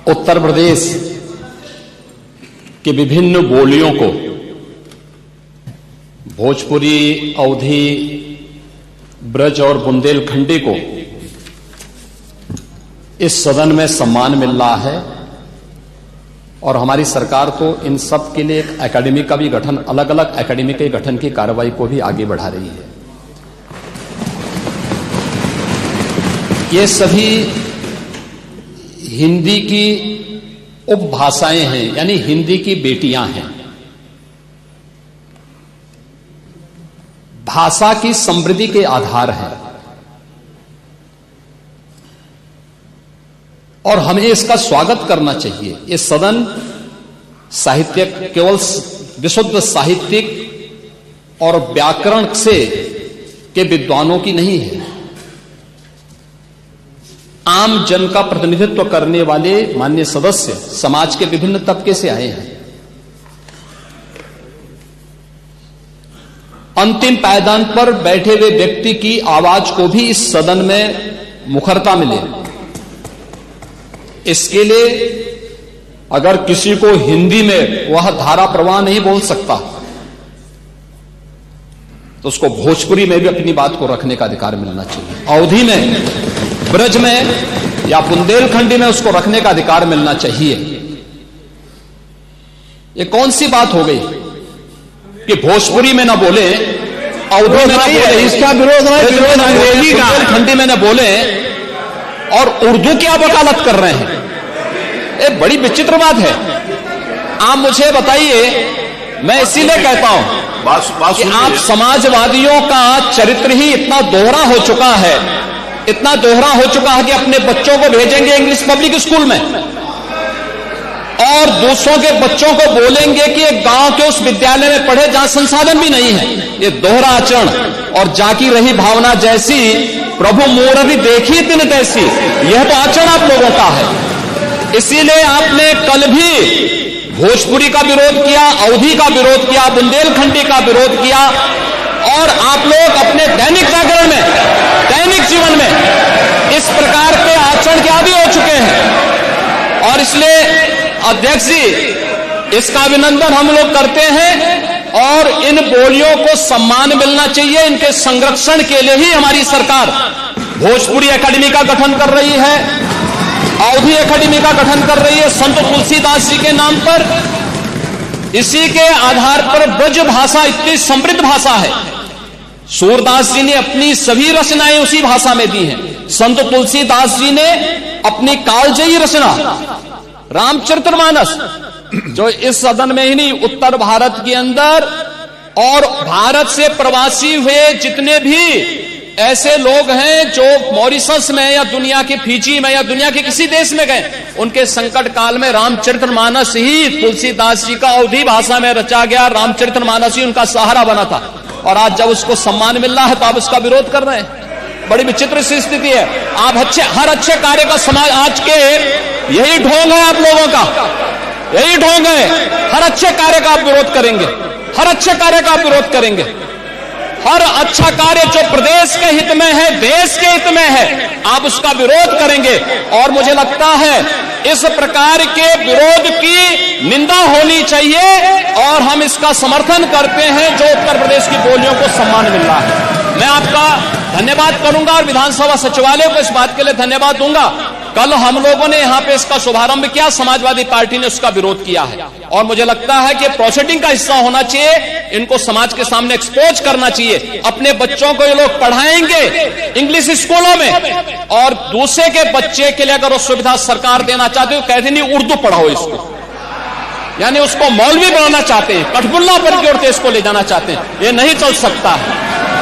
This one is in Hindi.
उत्तर प्रदेश की विभिन्न बोलियों को भोजपुरी, अवधी, ब्रज और बुंदेलखंडी को इस सदन में सम्मान मिल रहा है और हमारी सरकार तो इन सब के लिए एक एकेडमी का भी गठन, अलग अलग एकेडमी के गठन की कार्रवाई को भी आगे बढ़ा रही है। ये सभी हिंदी की उपभाषाएं हैं, यानी हिंदी की बेटियां हैं। भाषा की समृद्धि के आधार है और हमें इसका स्वागत करना चाहिए। ये सदन साहित्यिक, केवल विशुद्ध साहित्यिक और व्याकरण से के विद्वानों की नहीं है, आम जन का प्रतिनिधित्व करने वाले माननीय सदस्य समाज के विभिन्न तबके से आए हैं। अंतिम पायदान पर बैठे हुए व्यक्ति की आवाज को भी इस सदन में मुखरता मिले। इसके लिए अगर किसी को हिंदी में वह धारा प्रवाह नहीं बोल सकता तो उसको भोजपुरी में भी अपनी बात को रखने का अधिकार मिलना चाहिए, अवधी में, ब्रज में या बुंदेलखंडी में उसको रखने का अधिकार मिलना चाहिए। ये कौन सी बात हो गई कि भोजपुरी में ना बोले, अवधी में ना बोले, इसका विरोध अंग्रेजी का, बुंदेलखंडी में ना बोले और उर्दू की आप वकालत कर रहे हैं। ये बड़ी विचित्र बात है। आप मुझे बताइए, मैं इसीलिए कहता हूं कि आप समाजवादियों का चरित्र ही इतना दोहरा हो चुका है, इतना दोहरा हो चुका है कि अपने बच्चों को भेजेंगे इंग्लिश पब्लिक स्कूल में और दूसरों के बच्चों को बोलेंगे कि एक गांव के उस विद्यालय में पढ़े जहां संसाधन भी नहीं है। ये दोहरा आचरण और जाकी रही भावना जैसी प्रभु मूर्ति देखी तिन तैसी, यह तो आचरण आप लोगों का है। इसीलिए आपने कल भी भोजपुरी का विरोध किया, अवधी का विरोध किया, बुंदेलखंडी का विरोध किया और आप लोग अपने दैनिक जागरण में, दैनिक जीवन में इस प्रकार के आचरण के आदी हो चुके हैं। और इसलिए अध्यक्ष जी, इसका अभिनंदन हम लोग करते हैं और इन बोलियों को सम्मान मिलना चाहिए। इनके संरक्षण के लिए ही हमारी सरकार भोजपुरी एकेडमी का गठन कर रही है, अवधी एकेडमी का गठन कर रही है संत तुलसीदास जी के नाम पर। इसी के आधार पर ब्रज भाषा इतनी समृद्ध भाषा है। सूरदास जी ने अपनी सभी रचनाएं उसी भाषा में दी हैं। संत तुलसीदास जी ने अपनी कालजयी रचना रामचरितमानस, जो इस सदन में ही नहीं, उत्तर भारत के अंदर और भारत से प्रवासी हुए जितने भी ऐसे लोग हैं जो मॉरिशस में या दुनिया के फिजी में या दुनिया के किसी देश में गए, उनके संकट काल में रामचरितमानस ही तुलसीदास जी का अवधी भाषा में रचा गया रामचरितमानस ही उनका सहारा बना था। और आज जब उसको सम्मान मिल रहा है तो आप उसका विरोध कर रहे हैं। बड़ी विचित्र सी स्थिति है। आप हर अच्छे कार्य का समाज, आज के यही ढोंग है आप लोगों का, यही ढोंग है। हर अच्छे कार्य का आप विरोध करेंगे, हर अच्छे कार्य का आप विरोध करेंगे। हर अच्छा कार्य जो प्रदेश के हित में है, देश के हित में है, आप उसका विरोध करेंगे। और मुझे लगता है इस प्रकार के विरोध की निंदा होनी चाहिए और हम इसका समर्थन करते हैं जो उत्तर प्रदेश की बोलियों को सम्मान मिल रहा है। मैं आपका धन्यवाद करूंगा और विधानसभा सचिवालय को इस बात के लिए धन्यवाद दूंगा। कल हम लोगों ने यहां पे इसका शुभारंभ किया, समाजवादी पार्टी ने उसका विरोध किया है और मुझे लगता है कि प्रोसीडिंग का हिस्सा होना चाहिए। इनको समाज के सामने एक्सपोज करना चाहिए। अपने बच्चों को ये लोग पढ़ाएंगे इंग्लिश स्कूलों में और दूसरे के बच्चे के लिए अगर वो सुविधा सरकार देना चाहते हो, कहते नहीं उर्दू पढ़ाओ इसको, यानी उसको मौलवी बनाना चाहते हैं, कठपुल्ला पर की ओर इसको ले जाना चाहते हैं। ये नहीं चल सकता है।